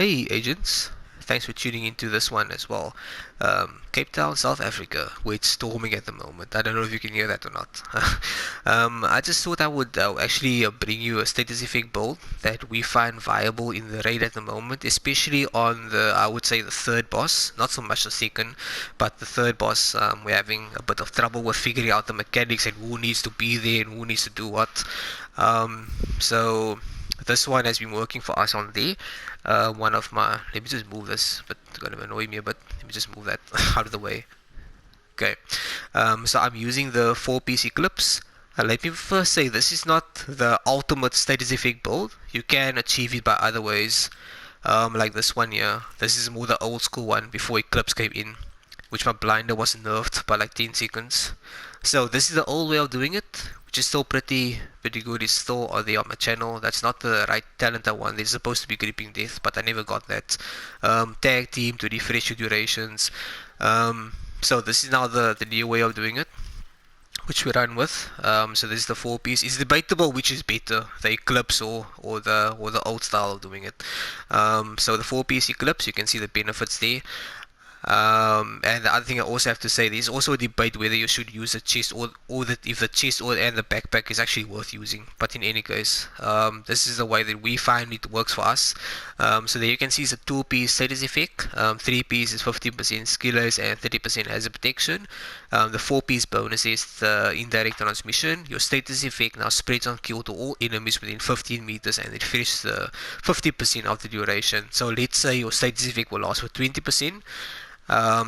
Hey agents, thanks for tuning into this one as well. Cape Town, South Africa, where it's storming at the moment. I don't know if you can hear that or not. I just thought I would actually bring you a status effect build that we find viable in the raid at the moment, especially on I would say the third boss, not so much the second, but the third boss. We're having a bit of trouble with figuring out the mechanics and who needs to be there and who needs to do what. So this one has been working for us on there. One of my let me just move this, but it's gonna annoy me a bit. Let me just move that out of the way. Okay. So I'm using the four-piece Eclipse. Let me first say this is not the ultimate status effect build. You can achieve it by other ways, like this one here. This is more the old school one before Eclipse came in, which my blinder was nerfed by like 10 seconds. So this is the old way of doing it, which is still pretty good. It's still on there on my channel. That's not the right talent I want. It's supposed to be gripping death, but I never got that. Tag team to refresh your durations. So this is now the new way of doing it, which we run with. So this is the four piece. It's debatable which is better, the Eclipse or the old style of doing it. So the four piece Eclipse, you can see the benefits there. And the other thing I also have to say, there's also a debate whether you should use a chest or that if the chest or and the backpack is actually worth using. But in any case, this is the way that we find it works for us. So there you can see it's a two-piece status effect. Three-piece is 15% skillers and 30% hazard protection. The four-piece bonus is the indirect transmission. Your status effect now spreads on kill to all enemies within 15 meters and it refreshes the 50% of the duration. So let's say your status effect will last for 20%.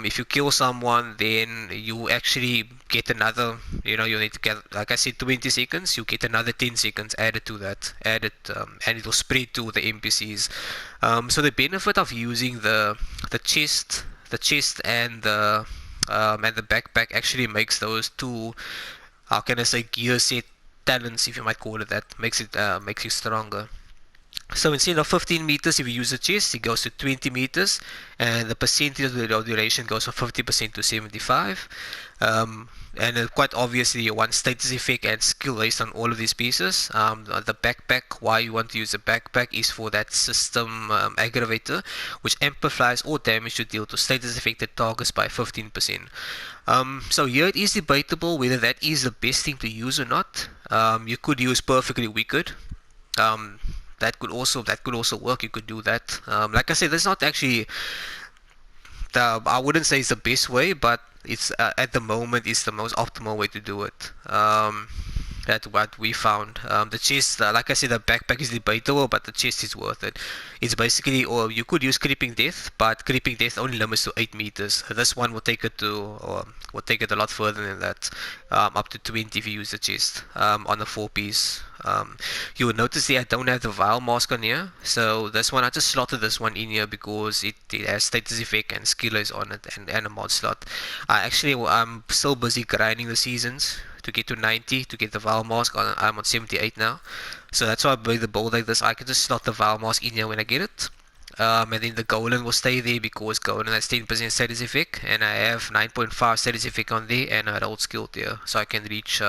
If you kill someone, then you actually get another, you need to get, like I said, 20 seconds, you get another 10 seconds added to that, and it will spread to the NPCs. So the benefit of using the chest and the backpack actually makes those two, how can I say, gear set talents, if you might call it that, makes you stronger. So instead of 15 meters, if you use a chest, it goes to 20 meters, and the percentage of the duration goes from 50% to 75. And quite obviously, you want status effect and skill based on all of these pieces. The backpack, why you want to use a backpack is for that system aggravator, which amplifies all damage you deal to status affected targets by 15%. So here it is debatable whether that is the best thing to use or not. You could use perfectly wicked. Um, that could also work. You could do that. Like I said, that's not actually I wouldn't say it's the best way, but it's at the moment it's the most optimal way to do it. That's what we found. The chest, like I said, the backpack is debatable, but the chest is worth it. It's basically, or you could use creeping death, but creeping death only limits to 8 meters. This one will take it or will take it a lot further than that, up to 20 if you use the chest on the four piece. You will notice that I don't have the vial mask on here, so this one I just slotted this one in here because it has status effect and skillers on it and a mod slot. I'm so busy grinding the seasons to get to 90 to get the Val mask. I'm on 78 now, so that's why I build the build like this. I can just slot the Val mask in here when I get it. And then the Golan will stay there because Golan has 10% status effect, and I have 9.5 status effect on there and a old skill tier, so I can reach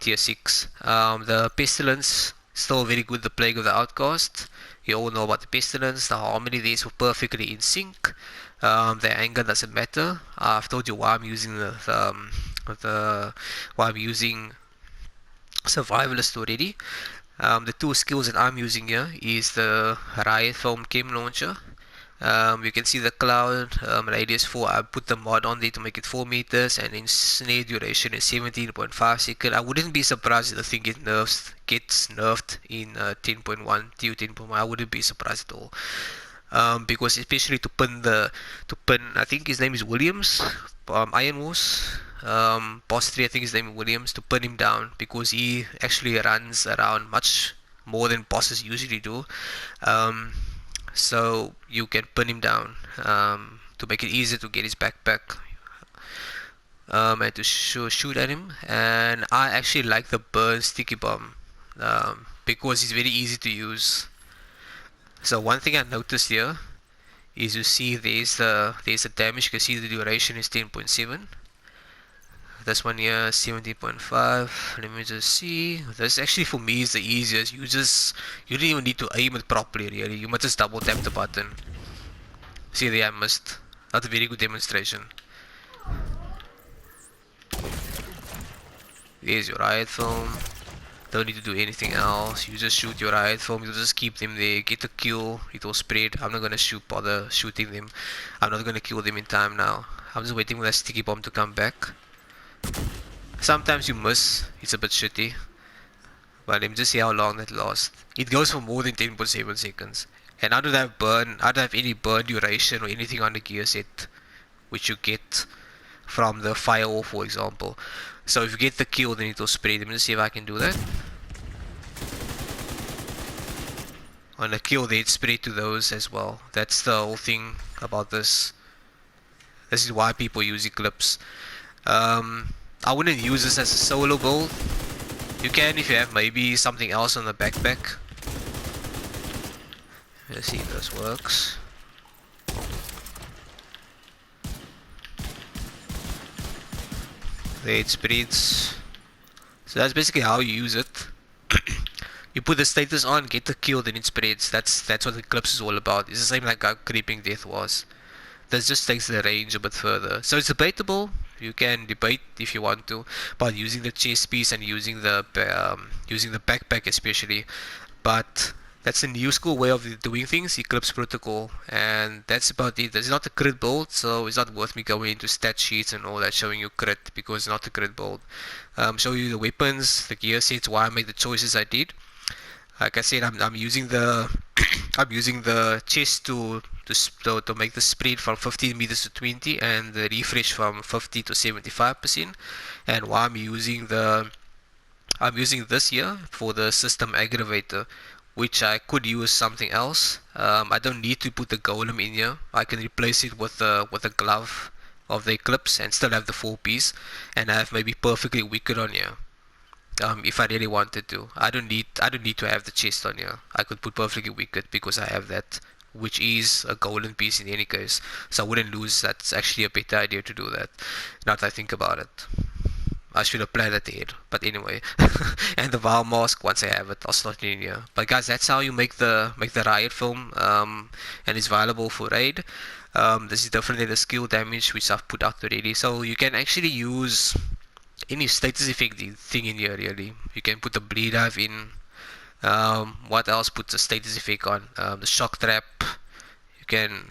tier 6. The Pestilence still very good. The Plague of the Outcast. You all know about the Pestilence. The harmony there is perfectly in sync. The anger doesn't matter. I've told you why I'm using why I'm using survivalist already. The two skills that I'm using here is the Riot Foam Chem Launcher. You can see the cloud radius 4. I put the mod on there to make it 4 meters, and in snare duration is 17.5 seconds. I wouldn't be surprised if the thing gets nerfed in 10.1 to 10.1. I wouldn't be surprised at all. Because especially to pin I think his name is Williams, Iron Wars, boss 3, I think his name is Williams, to pin him down because he actually runs around much more than bosses usually do. So you can pin him down to make it easier to get his backpack, and to shoot at him. And I actually like the burn sticky bomb because it's very easy to use. So one thing I noticed here is you see there's the damage. You can see the duration is 10.7. This one here, 17.5. Let me just see. This actually for me is the easiest. You don't even need to aim it properly really. You must just double tap the button. See there, I missed. That's a very good demonstration. There's your riot film. Don't need to do anything else. You just shoot your riot film. You just keep them there. Get a kill. It will spread. I'm not gonna bother shooting them. I'm not gonna kill them in time now. I'm just waiting for that sticky bomb to come back. Sometimes you miss. It's a bit shitty. But let me just see how long that lasts. It goes for more than 10.7 seconds. And I don't have any burn duration or anything on the gear set, which you get from the firewall, for example. So if you get the kill, then it will spread. Let me just see if I can do that. On the kill, they spread to those as well. That's the whole thing about this. This is why people use Eclipse. I wouldn't use this as a solo build. You can if you have maybe something else on the backpack. Let's see if this works. There it spreads. So that's basically how you use it. You put the status on, get the kill, then it spreads. That's what Eclipse is all about. It's the same like how Creeping Death was. This just takes the range a bit further. So it's debatable. You can debate if you want to, about using the chest piece and using the backpack especially. But that's a new school way of doing things, Eclipse protocol, and that's about it. It's not a crit build, so it's not worth me going into stat sheets and all that showing you crit, because it's not a crit build. Show you the weapons, the gear sets, why I made the choices I did. Like I said, I'm using the I'm using the chest to make the spread from 15 meters to 20 and the refresh from 50 to 75%. And why I'm using this here for the system aggravator, which I could use something else. I don't need to put the golem in here. I can replace it with a glove of the Eclipse and still have the 4-piece, and I have maybe perfectly wicked on here. If I really wanted to, I don't need to have the chest on here. I could put perfectly wicked because I have that, which is a golden piece in any case, so I wouldn't lose. That's actually a better idea to do that, now that I think about it. I should have planned that ahead, but anyway. And the Val mask, once I have it, I'll slot it in here. But guys, that's how you make the riot film, and it's viable for raid. This is different than the skill damage which I've put out already, so you can actually use any status effect thing in here really. You can put the bleed dive in. What else puts a status effect on? The shock trap. You can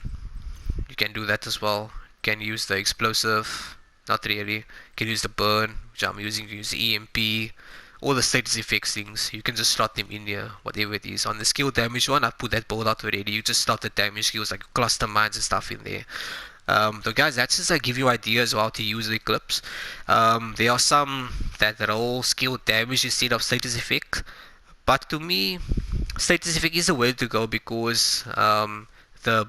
do that as well. You can use the explosive. Not really. You can use the burn, which I'm using to use the EMP. All the status effects things, you can just slot them in here, whatever it is. On the skill damage one, I put that build out already. You just slot the damage skills like cluster mines and stuff in there. So guys, that's just I give you ideas of how to use the Eclipse. There are some that roll skill damage instead of status effect, but to me, status effect is the way to go because the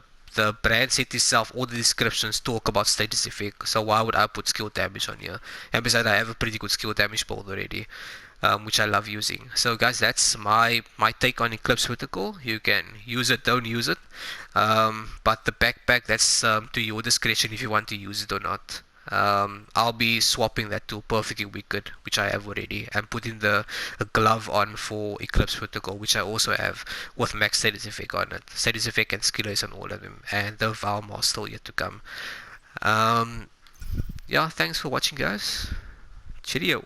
brand set itself, all the descriptions talk about status effect. So why would I put skill damage on here? And besides, I have a pretty good skill damage build already. Which I love using. So guys, that's my take on Eclipse Protocol. You can use it, don't use it, but the backpack, that's to your discretion if you want to use it or not. I'll be swapping that to Perfectly Wicked, which I have already, and putting a glove on for Eclipse Protocol, which I also have with max status effect on it, status effect and skill on all of them, and the Valmar still yet to come. Yeah, thanks for watching guys. Cheerio.